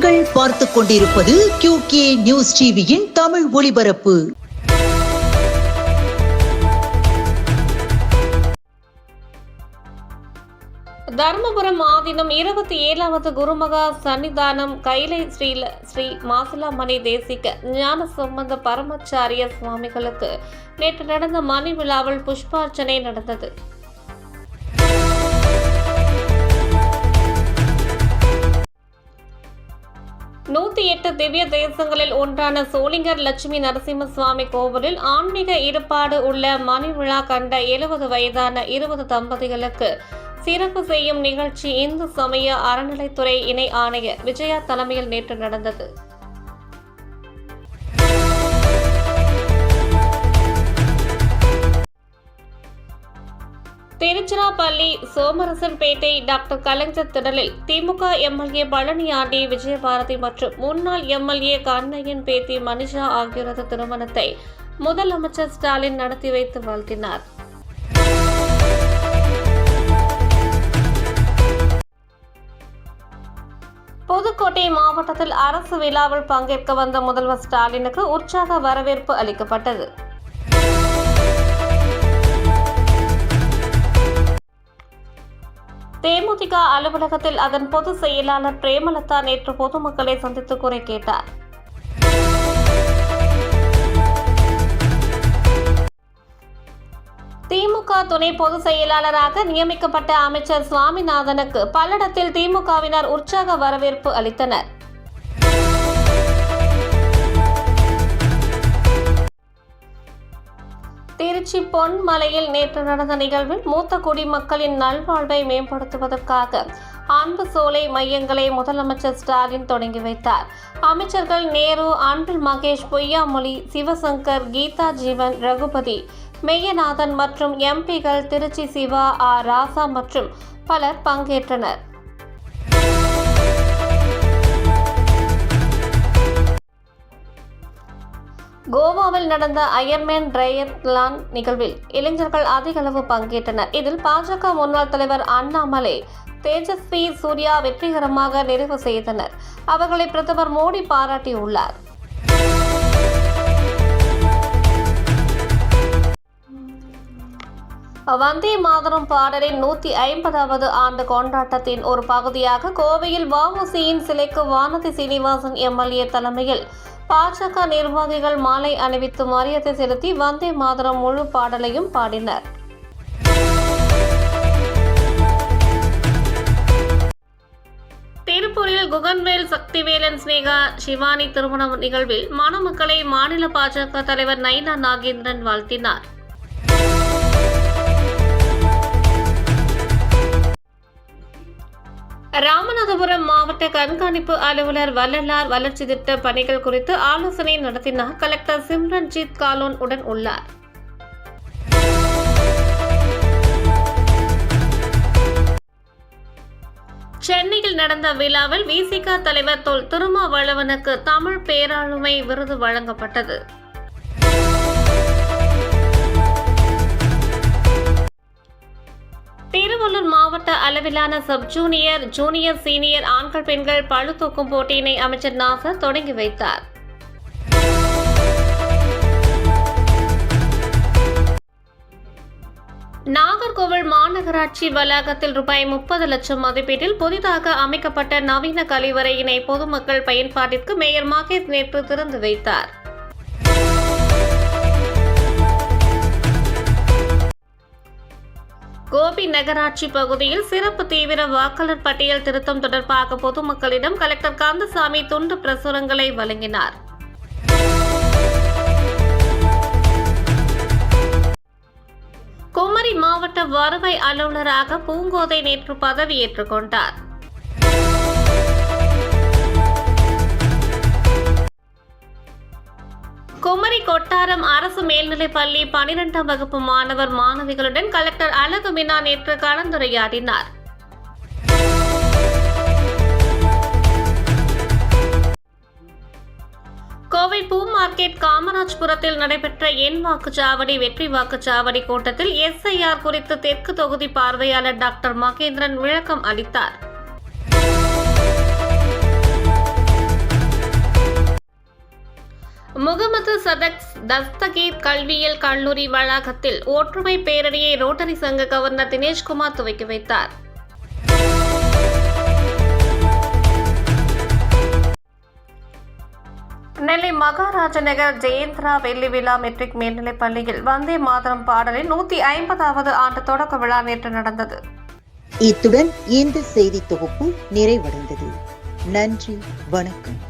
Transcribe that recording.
நீங்கள் பார்த்துக் கொண்டிருப்பது QK நியூஸ் டிவியின் தமிழ் ஒளிபரப்பு. தர்மபுரம் ஆதீனம் 27வது குருமகா சன்னிதானம் கைலை ஸ்ரீ மாசிலாமணி தேசிக ஞான சம்பந்த பரமாச்சாரிய சுவாமிகளுக்கு நேற்று நடந்த மணி விழாவில் புஷ்பார்ச்சனை நடந்தது. நூத்தி 8 திவ்ய தேசங்களில் ஒன்றான சோளிங்கர் லட்சுமி நரசிம்ம சுவாமி கோவிலில் ஆன்மீக ஈடுபாடு உள்ள மணி விழா கண்ட 70 வயதான 20 தம்பதிகளுக்கு சிறப்பு செய்யும் நிகழ்ச்சி இந்து சமய அறநிலைத்துறை இணை ஆணையர் விஜயா தலைமையில் நேற்று நடந்தது. திருச்சிராப்பள்ளி சோமரசன்பேட்டை டாக்டர் கலைஞர் திடலில் திமுக எம்எல்ஏ பழனியாண்டி விஜயபாரதி மற்றும் முன்னாள் எம்எல்ஏ கண்ணையன் பேத்தி மனிஷா ஆகியோரது திருமணத்தை முதலமைச்சர் ஸ்டாலின் நடத்தி வைத்து வாழ்த்தினார். புதுக்கோட்டை மாவட்டத்தில் அரசு விழாவில் பங்கேற்க வந்த முதல்வர் ஸ்டாலினுக்கு உற்சாக வரவேற்பு அளிக்கப்பட்டது. தேமுதிக அலுவலகத்தில் அதன் பொதுச் செயலாளர் பிரேமலதா நேற்று பொதுமக்களை சந்தித்து குறை கேட்டார். திமுக துணை பொதுச் செயலாளராக நியமிக்கப்பட்ட அமைச்சர் சுவாமிநாதனுக்கு பல்லடத்தில் திமுகவினர் உற்சாக வரவேற்பு அளித்தனர். திருச்சி பொன்மலையில் நேற்று நடந்த நிகழ்வில் மூத்த குடிமக்களின் நல்வாழ்வை மேம்படுத்துவதற்காக அன்பு சோலை மையங்களை முதலமைச்சர் ஸ்டாலின் தொடங்கி வைத்தார். அமைச்சர்கள் நேரு, அன்பில் மகேஷ், பொய்யாமொழி, சிவசங்கர், கீதா ஜீவன், ரகுபதி, மெய்யநாதன் மற்றும் எம்பிகள் திருச்சி சிவா, ஆர் ராசா மற்றும் பலர் பங்கேற்றனர். கோவாவில் நடந்த அயர்மேன் ட்ரையத்லான் நிகழ்வில் இளைஞர்கள் அதிக அளவு பங்கேற்றனர். இதில் பாஜக முன்னாள் தலைவர் அண்ணாமலை, தேஜஸ்வி சூர்யா வெற்றிகரமாக நிறைவு செய்தனர். அவர்களை பிரதமர் மோடி பாராட்டியுள்ளார். வந்தே மாதரம் பாடலின் 150வது ஆண்டு கொண்டாட்டத்தின் ஒரு பகுதியாக கோவையில் வ.உ.சி.யின் சிலைக்கு வானதி சீனிவாசன் எம்எல்ஏ தலைமையில் பாஜக நிர்வாகிகள் மாலை அணிவித்து மரியாதை செலுத்தி வந்தே மாதரம் முழு பாடலையும் பாடினர். திருப்பூரில் குகன்வேல், சக்திவேலன், ஸ்னேகா, சிவானி திருமண நிகழ்வில் மணமக்களை மாநில பாஜக தலைவர் நைனா நாகேந்திரன் வாழ்த்தினார். ராமநாதபுரம் மாவட்ட கண்காணிப்பு அலுவலர் வள்ளலார் வளர்ச்சி திட்ட பணிகள் குறித்து ஆலோசனை நடத்தினார். கலெக்டர் சிம்ரன்ஜித் காலோன் உடன் உள்ளார். சென்னையில் நடந்த விழாவில் விசிக தலைவர் தொல் திருமாவளவனுக்கு தமிழ் பேராளுமை விருது வழங்கப்பட்டது. திருவள்ளூர் மாவட்ட அளவிலான சப் ஜூனியர், ஜூனியர், சீனியர் ஆண்கள் பெண்கள் பளு தூக்கும் போட்டியினை அமைச்சர் நாசர் தொடங்கி வைத்தார். நாகர்கோவில் மாநகராட்சி வளாகத்தில் ரூபாய் 30 லட்சம் மதிப்பீட்டில் புதிதாக அமைக்கப்பட்ட நவீன கழிவறையினை பொதுமக்கள் பயன்பாட்டிற்கு மேயர் மகேஷ் நேற்று திறந்து வைத்தார். கோபி நகராட்சி பகுதியில் சிறப்பு தீவிர வாக்காளர் பட்டியல் திருத்தம் தொடர்பாக பொதுமக்களிடம் கலெக்டர் கந்தசாமி துண்டு பிரசுரங்களை வழங்கினார். குமரி மாவட்ட வருவாய் அலுவலராக பூங்கோதை நேற்று பதவியேற்றுக் கொண்டார். குமரி கொட்டாரம் அரசு மேல்நிலைப் பள்ளி 12ஆம் வகுப்பு மாணவர் மாணவிகளுடன் கலெக்டர் அழகு மீனா நேற்று கலந்துரையாடினார். கோவை பூ மார்க்கெட் காமராஜ்புரத்தில் நடைபெற்ற எண் வாக்குச்சாவடி வெற்றி வாக்குச்சாவடி கூட்டத்தில் எஸ்ஐஆர் குறித்து தெற்கு தொகுதி பார்வையாளர் டாக்டர் மகேந்திரன் விளக்கம் அளித்தார். முகமது சதக் தஸ்தகீர் கல்வியியல் கல்லூரி வளாகத்தில் ஒற்றுமை பேரணியை ரோட்டரி சங்க கவர்னர் தினேஷ்குமார் துவக்கி வைத்தார். நெல்லை மகாராஜ நகர் ஜெயந்திரா வெள்ளி விழா மெட்ரிக் மேல்நிலைப் பள்ளியில் வந்தே மாதரம் பாடலின் 150வது ஆண்டு தொடக்க விழா நேற்று நடந்தது. இத்துடன் இந்த செய்தி தொகுப்பு நிறைவடைந்தது. நன்றி, வணக்கம்.